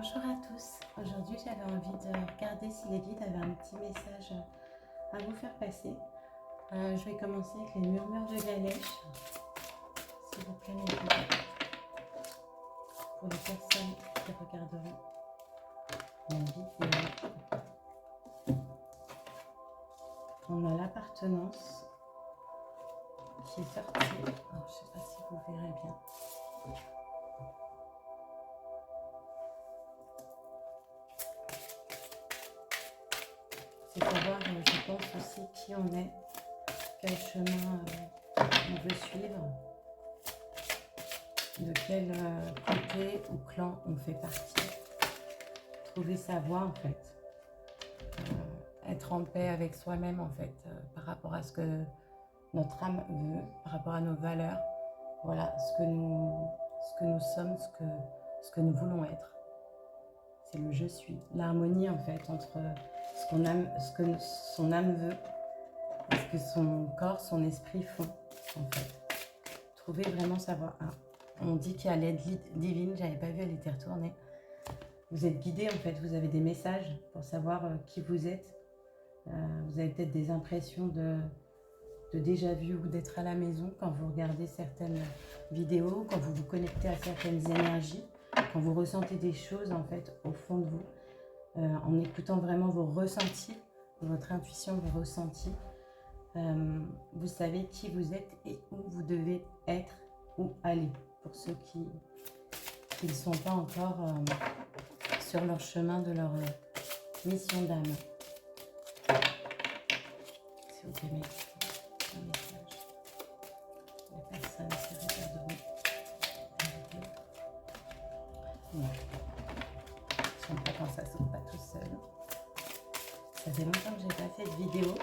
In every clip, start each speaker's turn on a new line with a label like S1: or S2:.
S1: Bonjour à tous, aujourd'hui j'avais envie de regarder si les guides avaient un petit message à vous faire passer. Je vais commencer avec les murmures de Ganesh, s'il vous plaît mes guides, pour les personnes qui regarderont la vidéo. On a l'appartenance qui est sortie, alors, je ne sais pas si vous verrez bien. C'est savoir, je pense aussi, qui on est, quel chemin on veut suivre, de quel côté ou clan on fait partie. Trouver sa voie en fait, être en paix avec soi-même en fait, par rapport à ce que notre âme veut, par rapport à nos valeurs, voilà, ce que nous sommes, ce que nous voulons être. C'est le je suis, l'harmonie en fait entre ce que son âme veut et ce que son corps, son esprit font en fait. Trouver vraiment sa voie. On dit qu'il y a l'aide divine, j'avais pas vu, elle était retournée. Vous êtes guidé en fait, vous avez des messages pour savoir qui vous êtes. Vous avez peut-être des impressions de déjà vu ou d'être à la maison quand vous regardez certaines vidéos, quand vous vous connectez à certaines énergies, quand vous ressentez des choses en fait au fond de vous, en écoutant vraiment vos ressentis, votre intuition, vos ressentis. Vous savez qui vous êtes et où vous devez être ou aller pour ceux qui ne sont pas encore sur leur chemin de leur mission d'âme. S'il vous plaît, un message. Les personnes qui regarderont la vidéo. Non. Je n'aime pas quand ça s'ouvre pas tout seul. Ça fait longtemps que j'ai pas fait de vidéo.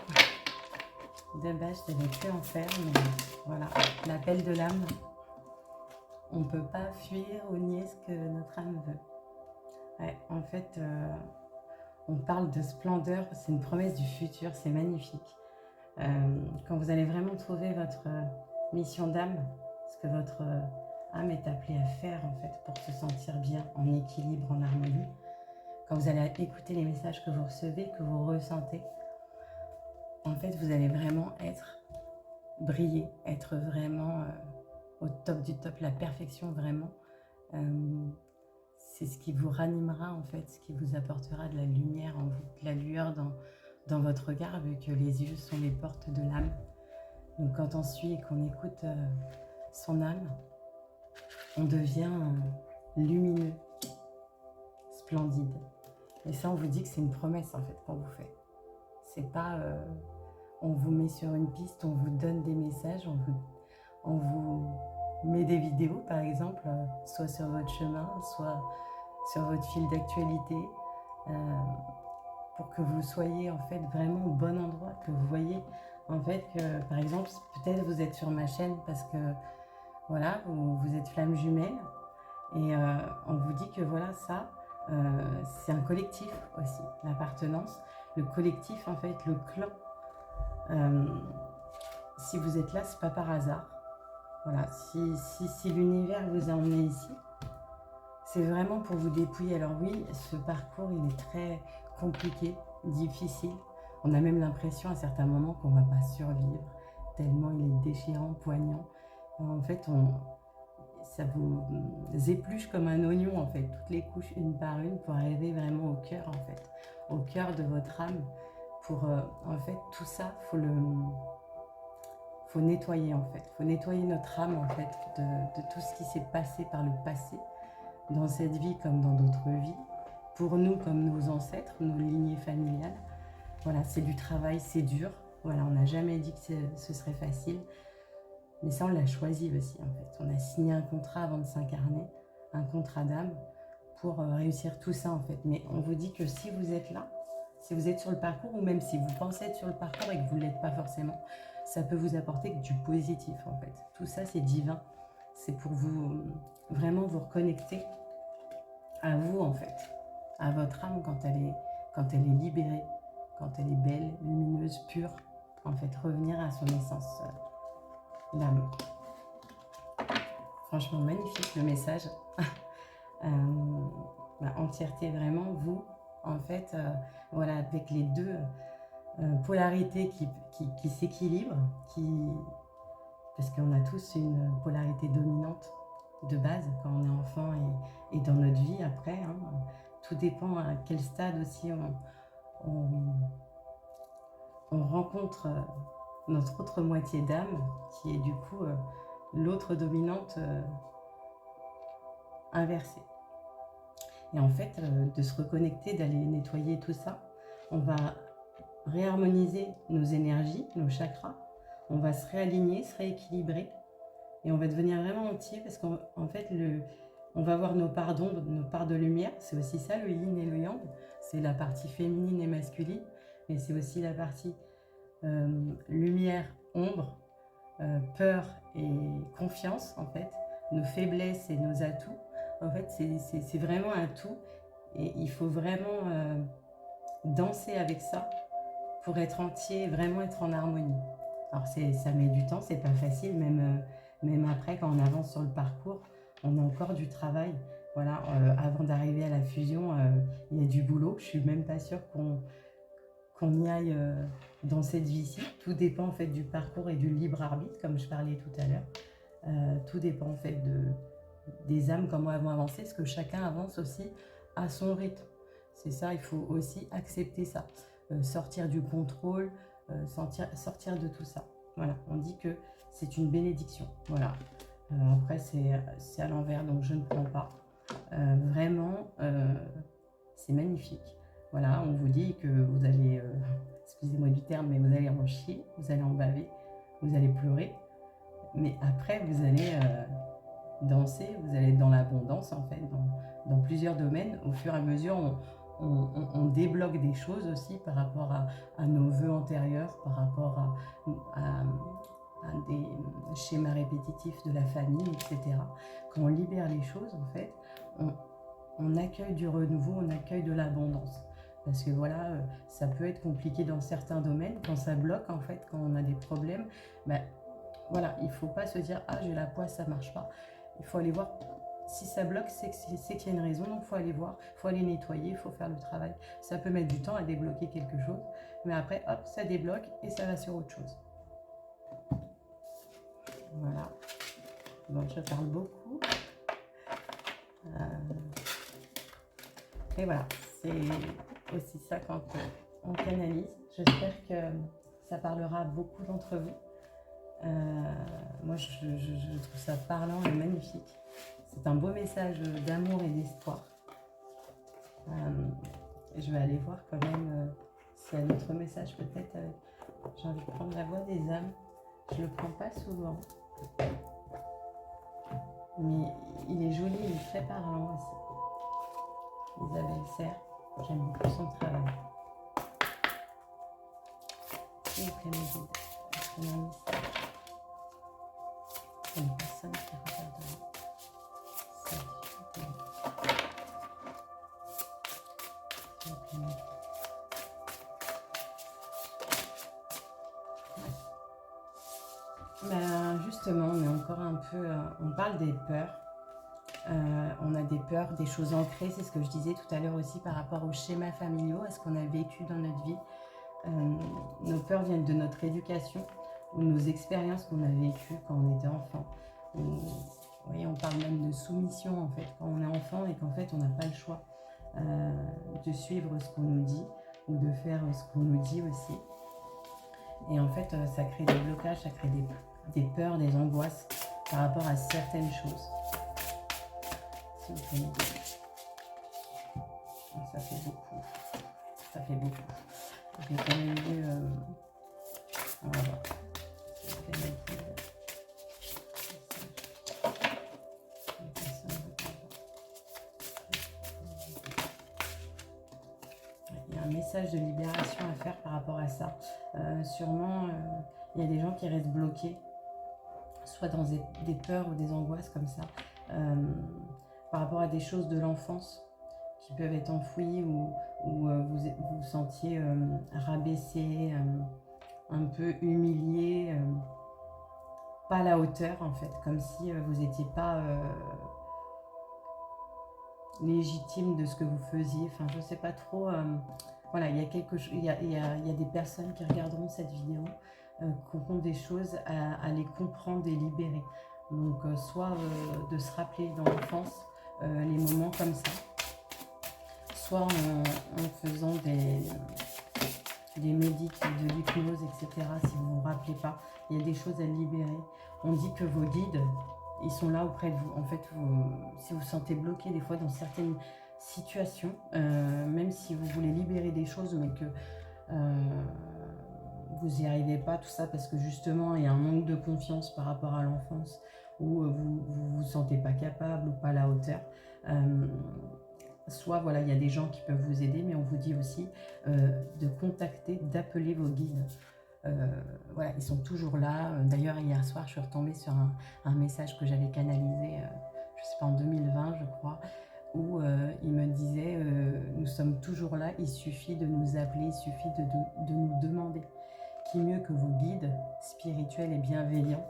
S1: De base, je devais plus en faire, mais voilà, l'appel de l'âme. On ne peut pas fuir ou nier ce que notre âme veut. Ouais, en fait, on parle de splendeur, c'est une promesse du futur, c'est magnifique. Quand vous allez vraiment trouver votre mission d'âme, ce que votre âme est appelée à faire en fait pour se sentir bien, en équilibre, en harmonie, quand vous allez écouter les messages que vous recevez, que vous ressentez, en fait vous allez vraiment briller, être vraiment au top du top, la perfection vraiment. C'est ce qui vous ranimera en fait, ce qui vous apportera de la lumière en vous, de la lueur dans votre regard, vu que les yeux sont les portes de l'âme. Donc quand on suit et qu'on écoute son âme, on devient lumineux, splendide. Et ça, on vous dit que c'est une promesse en fait qu'on vous fait. C'est pas, on vous met sur une piste, on vous donne des messages, on vous met des vidéos par exemple, soit sur votre chemin, soit sur votre fil d'actualité, pour que vous soyez en fait vraiment au bon endroit, que vous voyez en fait que par exemple peut-être vous êtes sur ma chaîne parce que voilà vous êtes flamme jumelle et on vous dit que voilà ça c'est un collectif aussi, l'appartenance, le collectif en fait, le clan. Si vous êtes là, c'est pas par hasard. Voilà, si l'univers vous a emmené ici, c'est vraiment pour vous dépouiller. Alors oui, ce parcours, il est très compliqué, difficile. On a même l'impression à certains moments qu'on ne va pas survivre, tellement il est déchirant, poignant. En fait, ça vous épluche comme un oignon, en fait, toutes les couches une par une pour arriver vraiment au cœur, en fait, au cœur de votre âme. Pour, en fait, tout ça, faut nettoyer, en fait. Faut nettoyer notre âme, en fait, de tout ce qui s'est passé par le passé, dans cette vie comme dans d'autres vies, pour nous comme nos ancêtres, nos lignées familiales. Voilà, c'est du travail, c'est dur. Voilà, on n'a jamais dit que ce serait facile. Mais ça, on l'a choisi aussi, en fait. On a signé un contrat avant de s'incarner, un contrat d'âme, pour réussir tout ça, en fait. Mais on vous dit que si vous êtes là, si vous êtes sur le parcours, ou même si vous pensez être sur le parcours et que vous ne l'êtes pas forcément, ça peut vous apporter que du positif, en fait. Tout ça, c'est divin. C'est pour vous vraiment vous reconnecter à vous, en fait, à votre âme quand elle est libérée, quand elle est belle, lumineuse, pure, en fait, revenir à son essence d'âme. Franchement, magnifique le message. On entièreté, vraiment vous, en fait, voilà, avec les deux polarités qui s'équilibrent, parce qu'on a tous une polarité dominante de base quand on est enfant et dans notre vie après. Hein. Tout dépend à quel stade aussi on rencontre notre autre moitié d'âme, qui est du coup l'autre dominante inversée. Et en fait, de se reconnecter, d'aller nettoyer tout ça, on va réharmoniser nos énergies, nos chakras, on va se réaligner, se rééquilibrer, et on va devenir vraiment entier, parce qu'en fait, on va voir nos parts d'ombre, nos parts de lumière. C'est aussi ça, le yin et le yang. C'est la partie féminine et masculine, mais c'est aussi la partie lumière, ombre, peur et confiance, en fait, nos faiblesses et nos atouts. En fait, c'est vraiment un tout, et il faut vraiment danser avec ça pour être entier, vraiment être en harmonie. Alors ça met du temps, c'est pas facile, même après quand on avance sur le parcours, on a encore du travail. Voilà, avant d'arriver à la fusion, il y a du boulot. Je suis même pas sûre qu'on y aille dans cette vie-ci. Tout dépend en fait du parcours et du libre arbitre, comme je parlais tout à l'heure. Tout dépend en fait des âmes, comment elles vont avancer, parce que chacun avance aussi à son rythme. C'est ça, il faut aussi accepter ça. Sortir du contrôle, sortir de tout ça. Voilà, on dit que c'est une bénédiction. Voilà. Après, c'est à l'envers, donc je ne prends pas. Vraiment, c'est magnifique. Voilà, on vous dit que vous allez, excusez-moi du terme, mais vous allez en chier, vous allez en baver, vous allez pleurer. Mais après, vous allez danser, vous allez être dans l'abondance, en fait, dans plusieurs domaines. Au fur et à mesure, on débloque des choses aussi par rapport à nos vœux antérieurs, par rapport à des schémas répétitifs de la famille, etc. Quand on libère les choses, en fait, on accueille du renouveau, on accueille de l'abondance. Parce que voilà, ça peut être compliqué dans certains domaines, quand ça bloque, en fait, quand on a des problèmes, ben, voilà, il ne faut pas se dire « Ah, j'ai la poisse, ça ne marche pas ». Il faut aller voir. Si ça bloque, c'est qu'il y a une raison, donc il faut aller voir, il faut aller nettoyer, il faut faire le travail. Ça peut mettre du temps à débloquer quelque chose, mais après, hop, ça débloque et ça va sur autre chose. Voilà. Bon, je parle beaucoup. Et voilà, c'est aussi ça quand on canalise. J'espère que ça parlera à beaucoup d'entre vous. Moi, je trouve ça parlant et magnifique. C'est un beau message d'amour et d'espoir. Je vais aller voir quand même s'il y a d'autres messages. Peut-être j'ai envie de prendre la voix des âmes. Je ne le prends pas souvent. Mais il est joli, il est très parlant aussi. Isabelle Serre, j'aime beaucoup son travail. S'il vous plaît, mes guides, est-ce qu'on a un message? Il y a une personne qui regardera. Ben justement, on est encore un peu, on parle des peurs. On a des peurs, des choses ancrées, c'est ce que je disais tout à l'heure aussi par rapport aux schémas familiaux, à ce qu'on a vécu dans notre vie. Nos peurs viennent de notre éducation ou nos expériences qu'on a vécues quand on était enfant. Oui, on parle même de soumission en fait, quand on est enfant et qu'en fait on n'a pas le choix de suivre ce qu'on nous dit ou de faire ce qu'on nous dit aussi. Et en fait, ça crée des blocages, ça crée des peurs, des angoisses par rapport à certaines choses. Si vous pouvez m'aider. Ça fait beaucoup. Ça fait beaucoup. J'ai quand même vu... on va voir. Il y a un message de libération à faire par rapport à ça. Sûrement, il y a des gens qui restent bloqués, soit dans des peurs ou des angoisses comme ça, par rapport à des choses de l'enfance qui peuvent être enfouies ou vous vous sentiez rabaissé, un peu humilié, pas à la hauteur en fait, comme si vous n'étiez pas légitime de ce que vous faisiez. Enfin, je sais pas trop. Voilà, il y a quelque chose, il y a des personnes qui regarderont cette vidéo, qui auront des choses à les comprendre et libérer. Donc, soit de se rappeler dans l'enfance les moments comme ça, soit en faisant des médites, de l'hypnose, etc. Si vous ne vous rappelez pas, il y a des choses à libérer. On dit que vos guides, ils sont là auprès de vous. En fait, si vous vous sentez bloqué des fois dans certaines situations, même si vous voulez libérer des choses, mais que vous n'y arrivez pas, tout ça, parce que justement, il y a un manque de confiance par rapport à l'enfance, ou vous sentez pas capable ou pas à la hauteur. Soit voilà, il y a des gens qui peuvent vous aider, mais on vous dit aussi de contacter, d'appeler vos guides. Voilà, ils sont toujours là. D'ailleurs, hier soir, je suis retombée sur un message que j'avais canalisé, je sais pas, en 2020, je crois, où il me disait nous sommes toujours là, il suffit de nous appeler, il suffit de nous demander. Qui mieux que vos guides spirituels et bienveillants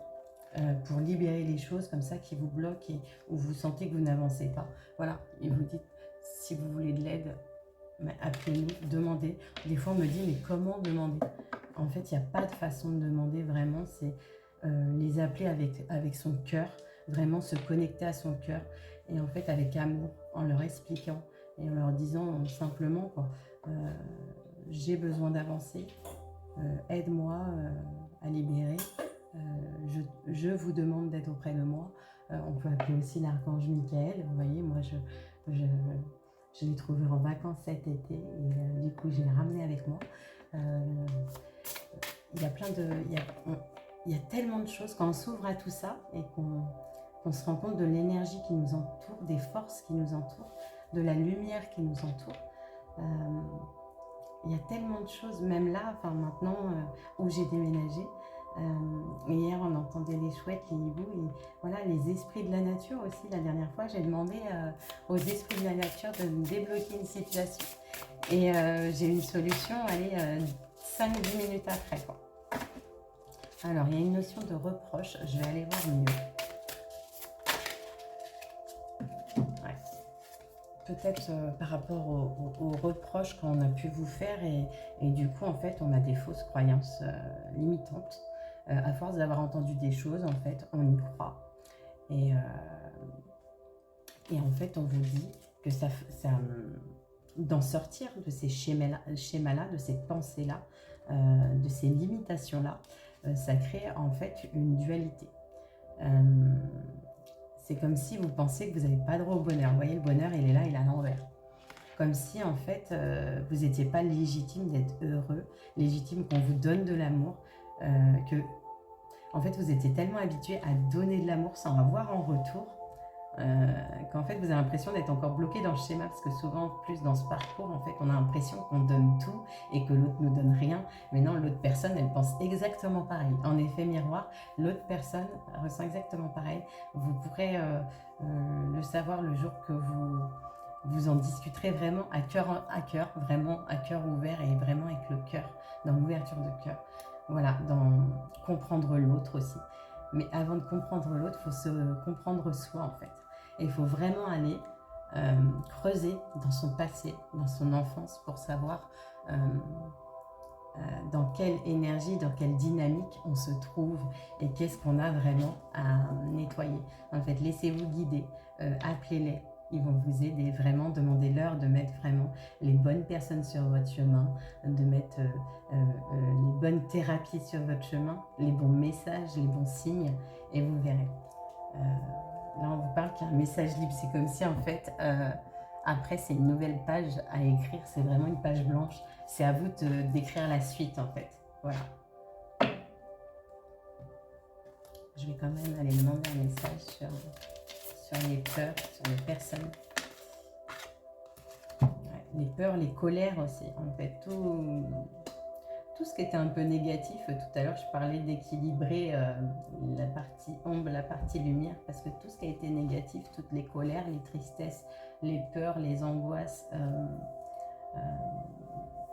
S1: pour libérer les choses comme ça qui vous bloquent et où vous sentez que vous n'avancez pas. Voilà, et vous dites, si vous voulez de l'aide, appelez-nous, demandez. Des fois, on me dit, mais comment demander? En fait, il n'y a pas de façon de demander vraiment, c'est les appeler avec son cœur, vraiment se connecter à son cœur, et en fait, avec amour, en leur expliquant et en leur disant simplement, quoi, j'ai besoin d'avancer, aide-moi à libérer, je vous demande d'être auprès de moi. On peut appeler aussi l'archange Michael. Vous voyez, moi, je l'ai trouvé en vacances cet été et du coup, je l'ai ramené avec moi. Il y a plein de... Il y a tellement de choses quand on s'ouvre à tout ça et qu'on se rend compte de l'énergie qui nous entoure, des forces qui nous entourent, de la lumière qui nous entoure. Il y a tellement de choses, même là, enfin maintenant, où j'ai déménagé. Hier, on entendait les chouettes, les hiboux, et voilà, les esprits de la nature aussi. La dernière fois, j'ai demandé aux esprits de la nature de me débloquer une situation. Et j'ai eu une solution, allez, 5-10 minutes après, quoi. Alors, il y a une notion de reproche. Je vais aller voir mieux. Ouais. Peut-être par rapport aux reproches qu'on a pu vous faire et du coup, en fait, on a des fausses croyances limitantes. À force d'avoir entendu des choses, en fait, on y croit. Et en fait, on vous dit que d'en sortir de ces schémas-là, de ces pensées-là, de ces limitations-là, ça crée en fait une dualité. C'est comme si vous pensez que vous n'avez pas droit au bonheur. Vous voyez, le bonheur, il est là, il est à l'envers. Comme si, en fait, vous n'étiez pas légitime d'être heureux, légitime qu'on vous donne de l'amour, que, en fait, vous étiez tellement habitué à donner de l'amour sans avoir en retour, qu'en fait, vous avez l'impression d'être encore bloqué dans le schéma, parce que souvent, plus dans ce parcours, en fait, on a l'impression qu'on donne tout et que l'autre ne nous donne rien. Mais non, l'autre personne, elle pense exactement pareil. En effet miroir, l'autre personne ressent exactement pareil. Vous pourrez le savoir le jour que vous en discuterez vraiment à cœur, vraiment à cœur ouvert et vraiment avec le cœur, dans l'ouverture de cœur. Voilà, dans comprendre l'autre aussi. Mais avant de comprendre l'autre, il faut se comprendre soi en fait. Et il faut vraiment aller creuser dans son passé, dans son enfance pour savoir dans quelle énergie, dans quelle dynamique on se trouve et qu'est-ce qu'on a vraiment à nettoyer. En fait, laissez-vous guider, appelez-les. Ils vont vous aider vraiment, demandez-leur de mettre vraiment les bonnes personnes sur votre chemin, de mettre les bonnes thérapies sur votre chemin, les bons messages, les bons signes, et vous verrez. Là, on vous parle qu'il y a un message libre. C'est comme si, en fait, après, c'est une nouvelle page à écrire. C'est vraiment une page blanche. C'est à vous d'écrire la suite, en fait. Voilà. Je vais quand même aller demander un message sur les peurs, sur les personnes. Ouais, les peurs, les colères aussi. En fait, tout ce qui était un peu négatif. Tout à l'heure, je parlais d'équilibrer la partie ombre, la partie lumière, parce que tout ce qui a été négatif, toutes les colères, les tristesses, les peurs, les angoisses,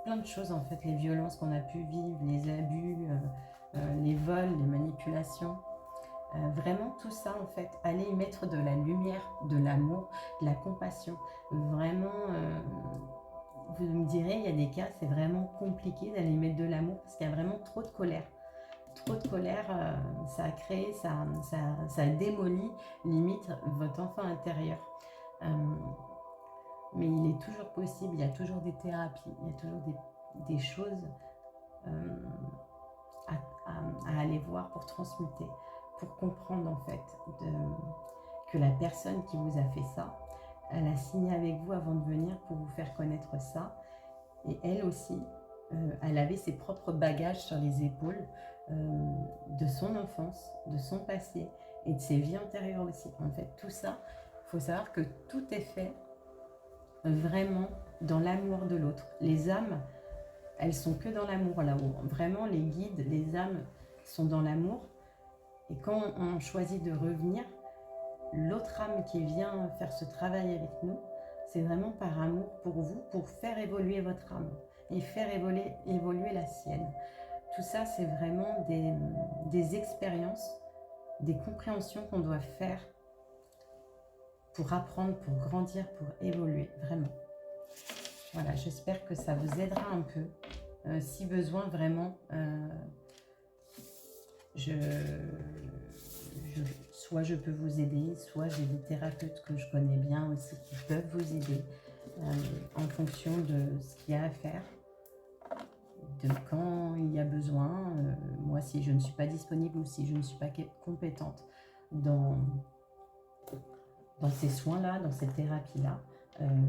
S1: plein de choses en fait, les violences qu'on a pu vivre, les abus, les vols, les manipulations, Vraiment tout ça en fait, allez y mettre de la lumière, de l'amour, de la compassion. Vraiment, vous me direz, il y a des cas, c'est vraiment compliqué d'aller y mettre de l'amour parce qu'il y a vraiment trop de colère. Trop de colère, ça a créé, ça a démoli limite votre enfant intérieur. Euh, mais il est toujours possible, il y a toujours des thérapies, il y a toujours des choses à aller voir pour transmuter, pour comprendre en fait que la personne qui vous a fait ça, elle a signé avec vous avant de venir pour vous faire connaître ça. Et elle aussi, elle avait ses propres bagages sur les épaules de son enfance, de son passé et de ses vies antérieures aussi. En fait, tout ça, il faut savoir que tout est fait vraiment dans l'amour de l'autre. Les âmes, elles sont que dans l'amour là-haut. Vraiment, les guides, les âmes sont dans l'amour. Et quand on choisit de revenir, l'autre âme qui vient faire ce travail avec nous, c'est vraiment par amour pour vous, pour faire évoluer votre âme et faire évoluer la sienne. Tout ça, c'est vraiment des expériences, des compréhensions qu'on doit faire pour apprendre, pour grandir, pour évoluer, vraiment. Voilà, j'espère que ça vous aidera un peu. Si besoin, vraiment, soit je peux vous aider, soit j'ai des thérapeutes que je connais bien aussi qui peuvent vous aider en fonction de ce qu'il y a à faire, de quand il y a besoin. Moi, si je ne suis pas disponible ou si je ne suis pas compétente dans ces soins-là, dans cette thérapie-là,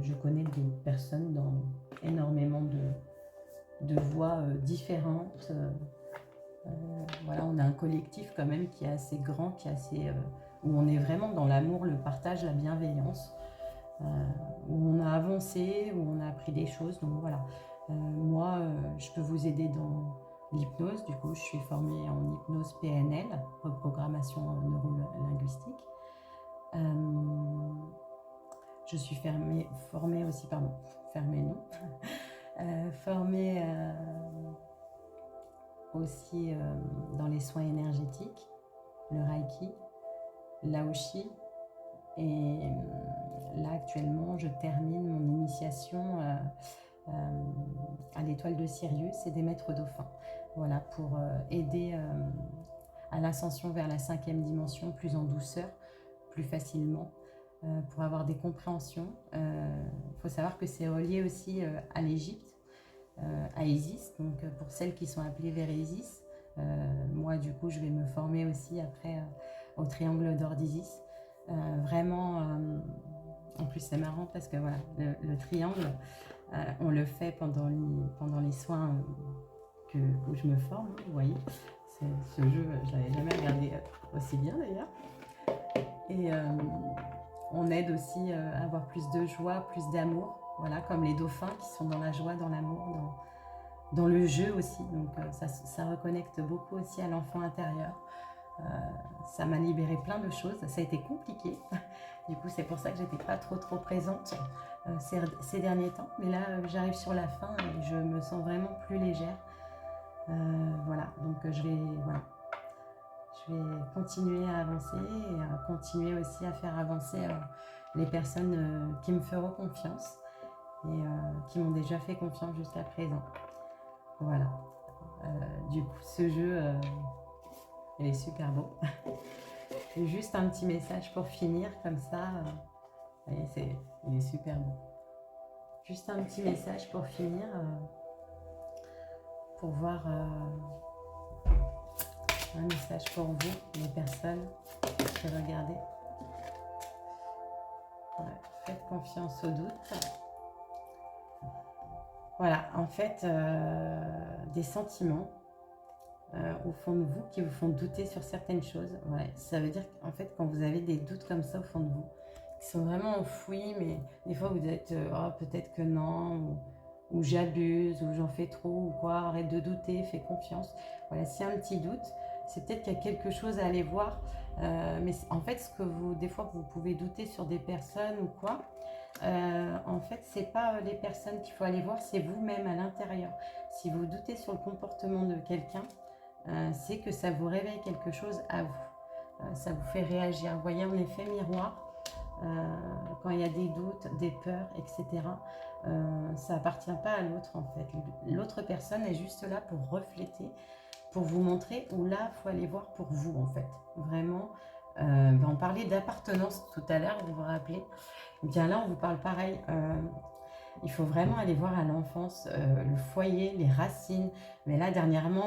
S1: je connais des personnes dans énormément de voies différentes. Voilà, on a un collectif quand même qui est assez grand, qui est assez, où on est vraiment dans l'amour, le partage, la bienveillance, où on a avancé, où on a appris des choses. Donc voilà, moi, je peux vous aider dans l'hypnose. Du coup, je suis formée en hypnose PNL, reprogrammation neurolinguistique. Je suis formée aussi, pardon, formée aussi dans les soins énergétiques, le Reiki, l'Aoshi. Et là, actuellement, je termine mon initiation à l'étoile de Sirius et des maîtres dauphins. Voilà, pour aider à l'ascension vers la 5e dimension plus en douceur, plus facilement, pour avoir des compréhensions. Faut savoir que c'est relié aussi à l'Égypte, à Isis, donc pour celles qui sont appelées vers Isis. Moi, du coup, je vais me former aussi après au triangle d'or d'Isis. Vraiment, en plus, c'est marrant parce que voilà, le triangle, on le fait pendant les soins où je me forme, vous voyez. Ce jeu, je ne l'avais jamais regardé aussi bien d'ailleurs. Et on aide aussi à avoir plus de joie, plus d'amour. Voilà, comme les dauphins qui sont dans la joie, dans l'amour, dans le jeu aussi. Donc ça reconnecte beaucoup aussi à l'enfant intérieur. Ça m'a libéré plein de choses. Ça a été compliqué. Du coup, c'est pour ça que j'étais pas trop présente ces derniers temps. Mais là, j'arrive sur la fin et je me sens vraiment plus légère. Voilà, donc je vais continuer à avancer et à continuer aussi à faire avancer les personnes qui me feront confiance et qui m'ont déjà fait confiance jusqu'à présent. Voilà. Du coup, ce jeu, il est super beau. Et juste un petit message pour finir, comme ça. Il est super beau. Juste un petit message pour finir, pour voir un message pour vous, les personnes qui regardez. Ouais, faites confiance au doute. Voilà, en fait, des sentiments au fond de vous qui vous font douter sur certaines choses. Ouais, ça veut dire qu'en fait, quand vous avez des doutes comme ça au fond de vous, qui sont vraiment enfouis, mais des fois vous êtes oh, peut-être que non, ou j'abuse, ou j'en fais trop, ou quoi, arrête de douter, fais confiance. Voilà, s'il y a un petit doute, c'est peut-être qu'il y a quelque chose à aller voir. Mais en fait, des fois, vous pouvez douter sur des personnes ou quoi. En fait, c'est pas les personnes qu'il faut aller voir, c'est vous-même à l'intérieur. Si vous doutez sur le comportement de quelqu'un, c'est que ça vous réveille quelque chose à vous. ça vous fait réagir. Vous voyez, en effet, miroir, quand il y a des doutes, des peurs, etc., ça appartient pas à l'autre en fait. L'autre personne est juste là pour refléter, pour vous montrer où là, il faut aller voir pour vous en fait. Vraiment, on parlait d'appartenance tout à l'heure, vous vous rappelez. Bien là, on vous parle pareil. Il faut vraiment aller voir à l'enfance, le foyer, les racines. Mais là, dernièrement,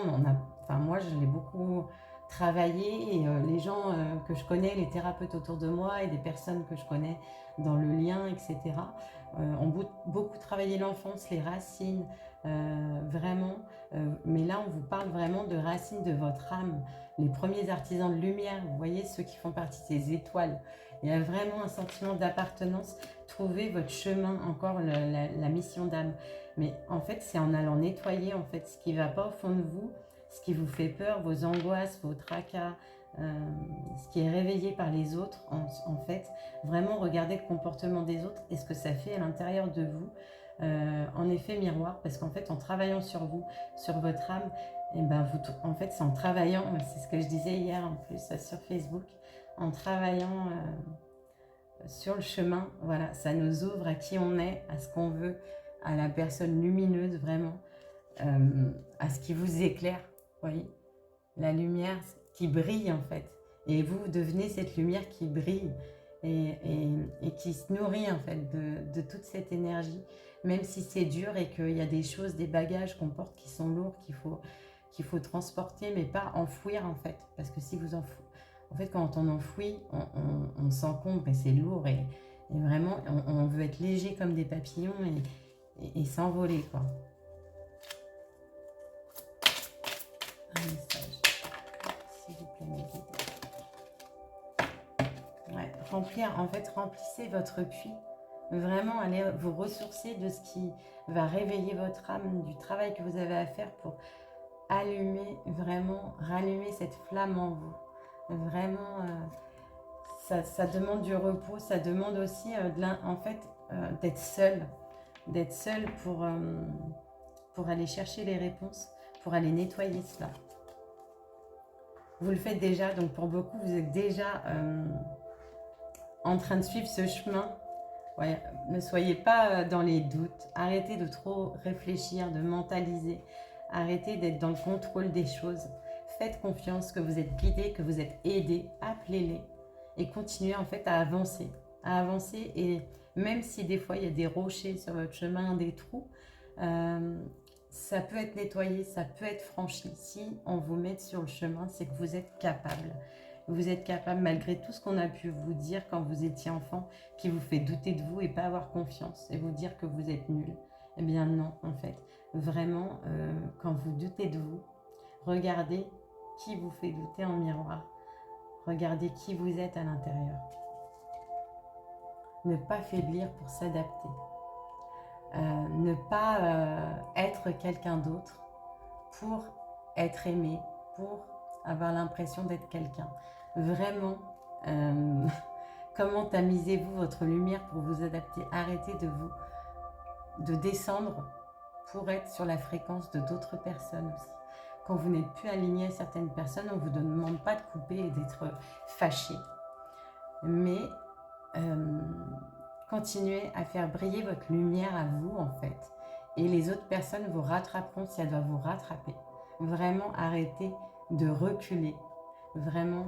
S1: moi, je l'ai beaucoup travaillé et les gens que je connais, les thérapeutes autour de moi et des personnes que je connais dans le lien, etc., ont beaucoup travaillé l'enfance, les racines, vraiment. Mais là, on vous parle vraiment de racines de votre âme, les premiers artisans de lumière, vous voyez, ceux qui font partie de ces étoiles. Il y a vraiment un sentiment d'appartenance. Trouvez votre chemin, encore la mission d'âme. Mais en fait, c'est en allant nettoyer en fait ce qui ne va pas au fond de vous, ce qui vous fait peur, vos angoisses, vos tracas, ce qui est réveillé par les autres, en fait. Vraiment, regardez le comportement des autres et ce que ça fait à l'intérieur de vous. En effet, miroir, parce qu'en fait, en travaillant sur vous, sur votre âme, et en fait, c'est en travaillant, c'est ce que je disais hier en plus sur Facebook, en travaillant sur le chemin, voilà, ça nous ouvre à qui on est, à ce qu'on veut, à la personne lumineuse vraiment, à ce qui vous éclaire, vous voyez, la lumière qui brille en fait, et vous devenez cette lumière qui brille et qui se nourrit en fait de toute cette énergie, même si c'est dur et qu'il y a des choses, des bagages qu'on porte qui sont lourds, qu'il faut transporter, mais pas enfouir en fait, parce que si vous enfouissez, en fait, quand on enfouit, on s'encombre et c'est lourd et vraiment, on veut être léger comme des papillons et s'envoler, quoi. Un message, s'il vous plaît, mes guides. Ouais, remplissez votre puits. Vraiment, allez vous ressourcer de ce qui va réveiller votre âme, du travail que vous avez à faire pour allumer, vraiment, rallumer cette flamme en vous. Vraiment, ça demande du repos, ça demande aussi d'être seul pour aller chercher les réponses, pour aller nettoyer cela. Vous le faites déjà, donc pour beaucoup, vous êtes déjà en train de suivre ce chemin. Ouais, ne soyez pas dans les doutes, arrêtez de trop réfléchir, de mentaliser, arrêtez d'être dans le contrôle des choses. Faites confiance que vous êtes guidé, que vous êtes aidé, appelez-les et continuez en fait à avancer et même si des fois il y a des rochers sur votre chemin, des trous, ça peut être nettoyé, ça peut être franchi. Si on vous met sur le chemin, c'est que vous êtes capable. Vous êtes capable, malgré tout ce qu'on a pu vous dire quand vous étiez enfant, qui vous fait douter de vous et pas avoir confiance et vous dire que vous êtes nul. Eh bien non, en fait. Vraiment, quand vous doutez de vous, regardez qui vous fait douter en miroir. Regardez qui vous êtes à l'intérieur. Ne pas faiblir pour s'adapter. Ne pas être quelqu'un d'autre pour être aimé, pour avoir l'impression d'être quelqu'un. Vraiment, comment tamisez-vous votre lumière pour vous adapter? Arrêtez de descendre pour être sur la fréquence de d'autres personnes aussi. Quand vous n'êtes plus aligné à certaines personnes, on ne vous demande pas de couper et d'être fâché. Mais continuez à faire briller votre lumière à vous en fait. Et les autres personnes vous rattraperont si elles doivent vous rattraper. Vraiment arrêtez de reculer. Vraiment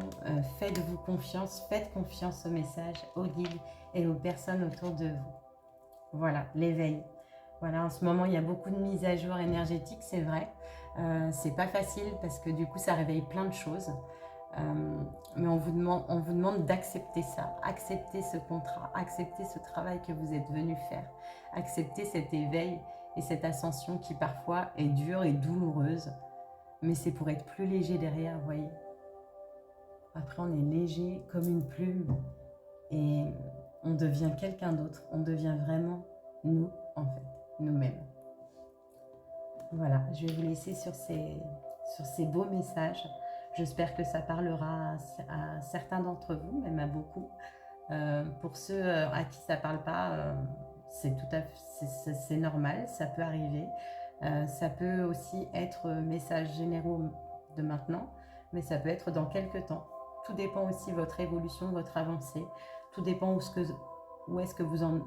S1: faites-vous confiance, faites confiance aux messages, aux guides et aux personnes autour de vous. Voilà, l'éveil. Voilà, en ce moment il y a beaucoup de mises à jour énergétiques, c'est vrai. C'est pas facile parce que du coup ça réveille plein de choses. Mais on vous demande d'accepter ça, accepter ce contrat, accepter ce travail que vous êtes venu faire, accepter cet éveil et cette ascension qui parfois est dure et douloureuse, mais c'est pour être plus léger derrière, vous voyez. Après on est léger comme une plume et on devient quelqu'un d'autre, on devient vraiment nous en fait, nous-mêmes. Voilà, je vais vous laisser sur ces beaux messages. J'espère que ça parlera à certains d'entre vous, même à beaucoup. Pour ceux à qui ça ne parle pas, c'est normal, ça peut arriver. Ça peut aussi être messages généraux de maintenant, mais ça peut être dans quelques temps. Tout dépend aussi de votre évolution, votre avancée. Tout dépend où est-ce que vous en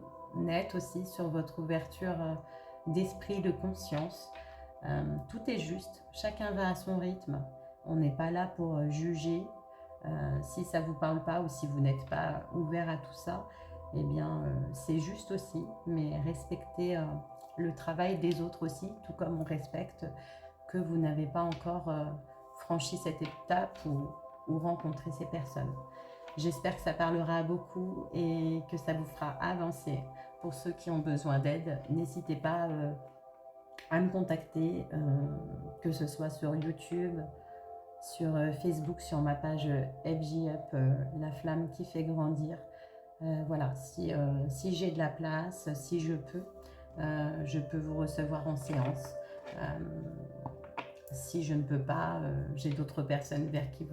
S1: êtes aussi sur votre ouverture d'esprit, de conscience. Tout est juste, chacun va à son rythme. On n'est pas là pour juger. Si ça ne vous parle pas ou si vous n'êtes pas ouvert à tout ça, eh bien c'est juste aussi, mais respectez le travail des autres aussi, tout comme on respecte que vous n'avez pas encore franchi cette étape ou rencontré ces personnes. J'espère que ça parlera à beaucoup et que ça vous fera avancer. Pour ceux qui ont besoin d'aide, n'hésitez pas à me contacter, que ce soit sur YouTube, sur Facebook, sur ma page FJ Up, la flamme qui fait grandir. Voilà, si j'ai de la place, si je peux vous recevoir en séance. Si je ne peux pas, j'ai d'autres personnes vers qui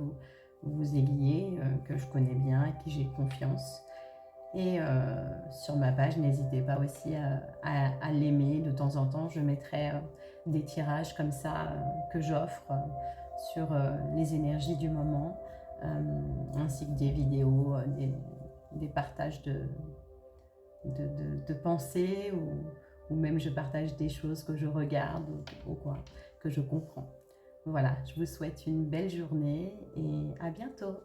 S1: vous aiguiller, que je connais bien et qui j'ai confiance. Et sur ma page, n'hésitez pas aussi à l'aimer. De temps en temps, je mettrai des tirages comme ça que j'offre sur les énergies du moment, ainsi que des vidéos, des partages de pensées ou même je partage des choses que je regarde ou quoi, que je comprends. Voilà, je vous souhaite une belle journée et à bientôt.